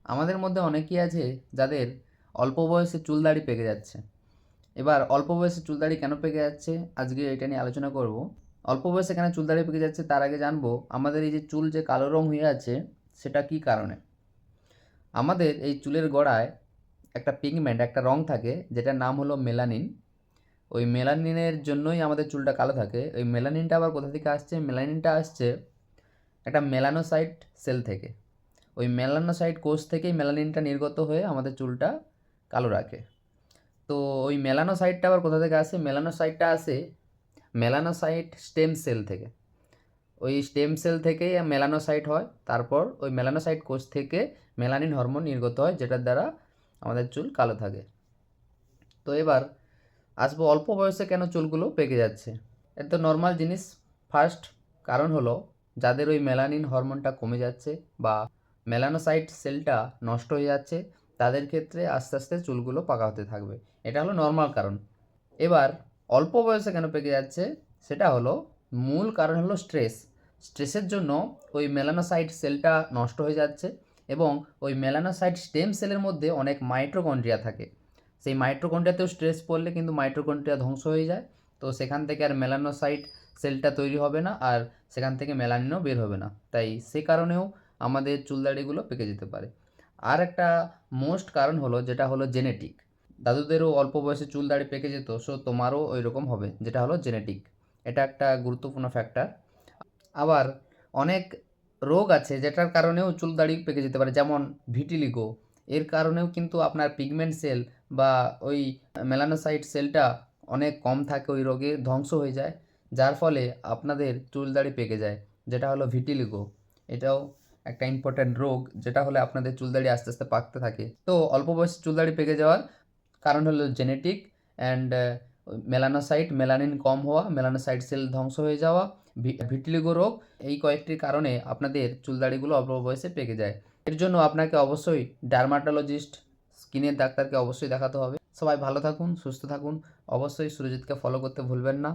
আমাদের মধ্যে অনেকেই আছে যাদের অল্প বয়সে চুল দাড়ি পেকে যাচ্ছে। এবার অল্প বয়সে চুল দাড়ি কেন পেকে যাচ্ছে আজকে এটা নিয়ে আলোচনা করব। অল্প বয়সে কেন চুল দাড়ি পেকে যাচ্ছে তার আগে জানবো আমাদের এই যে চুল যে কালো রং হয়ে আছে সেটা কি কারণে। আমাদের এই চুলের গোড়ায় একটা পিগমেন্ট, একটা রং থাকে যেটার নাম হলো মেলানিন। ওই মেলানিনের জন্যই আমাদের চুলটা কালো থাকে। ওই মেলানিনটা আবার কোথা থেকে আসছে? মেলানিনটা আসছে একটা মেলানোসাইট সেল থেকে। ওই মেলানোসাইট কোষ থেকেই মেলানিনটা নির্গত হয়ে আমাদের চুলটা কালো রাখে। তো ওই মেলানোসাইটটা আবার কোথা থেকে আসে? মেলানোসাইটটা আসে মেলানোসাইট স্টেম সেল থেকে। ওই স্টেম সেল থেকেই মেলানোসাইট হয়, তারপর ওই মেলানোসাইট কোষ থেকে মেলানিন হরমোন নির্গত হয়, যেটার দ্বারা আমাদের চুল কালো থাকে। তো এবার আসবো অল্প বয়সে কেন চুলগুলো পেকে যাচ্ছে। এটা তো নর্মাল জিনিস। ফার্স্ট কারণ হলো যাদের ওই মেলানিন হরমোনটা কমে যাচ্ছে বা মেলানোসাইট সেলটা নষ্ট হয়ে যাচ্ছে, তাদের ক্ষেত্রে আস্তে আস্তে চুলগুলো পাকা হতে থাকবে। এটা হলো নর্মাল কারণ। এবার অল্প বয়সে কেন পেকে যাচ্ছে সেটা হলো, মূল কারণ হলো স্ট্রেস। স্ট্রেসের জন্য ওই মেলানোসাইট সেলটা নষ্ট হয়ে যাচ্ছে এবং ওই মেলানোসাইট স্টেম সেলের মধ্যে অনেক মাইটোকন্ড্রিয়া থাকে। সেই মাইটোকন্ড্রিয়াতেও স্ট্রেস পড়লে কিন্তু মাইটোকন্ড্রিয়া ধ্বংস হয়ে যায়। তো সেখান থেকে আর মেলানোসাইট সেলটা তৈরি হবে না, আর সেখান থেকে মেলানিনও বের হবে না। তাই সে কারণেও আমাদের চুলদাড়িগুলো পেকে যেতে পারে। আর একটা মোস্ট কারণ হলো যেটা হলো জেনেটিক। দাদুদেরও অল্প বয়সে চুল দাড়ি পেকে যেত, সো তোমারও ওই রকম হবে, যেটা হলো জেনেটিক। এটা একটা গুরুত্বপূর্ণ ফ্যাক্টর। আবার অনেক রোগ আছে যেটার কারণেও চুল দাড়ি পেকে যেতে পারে, যেমন ভিটিলিগো। এর কারণেও কিন্তু আপনার পিগমেন্ট সেল বা ওই মেলানোসাইট সেলটা অনেক কম থাকে, ওই রোগে ধ্বংস হয়ে যায়, যার ফলে আপনাদের চুল দাড়ি পেকে যায়, যেটা হলো ভিটিলিগো। এটাও একটা ইম্পর্ট্যান্ট রোগ, যেটা হলে আপনাদের চুল দাড়ি আস্তে আস্তে পাকতে থাকে। তো অল্প বয়সে চুল দাড়ি পেকে যাওয়ার কারণ হলো জেনেটিক অ্যান্ড মেলানোসাইট, মেলানিন কম হওয়া, মেলানোসাইট সেল ধ্বংস হয়ে যাওয়া, ভিটিলিগো রোগ। এই কয়েকটি কারণে আপনাদের চুলদাড়িগুলো অল্প বয়সে পেকে যায়। এর জন্য আপনাকে অবশ্যই ডার্মাটোলজিস্ট, স্কিনের ডাক্তারকে অবশ্যই দেখাতে হবে। সবাই ভালো থাকুন, সুস্থ থাকুন। অবশ্যই সুরজিৎকে ফলো করতে ভুলবেন না।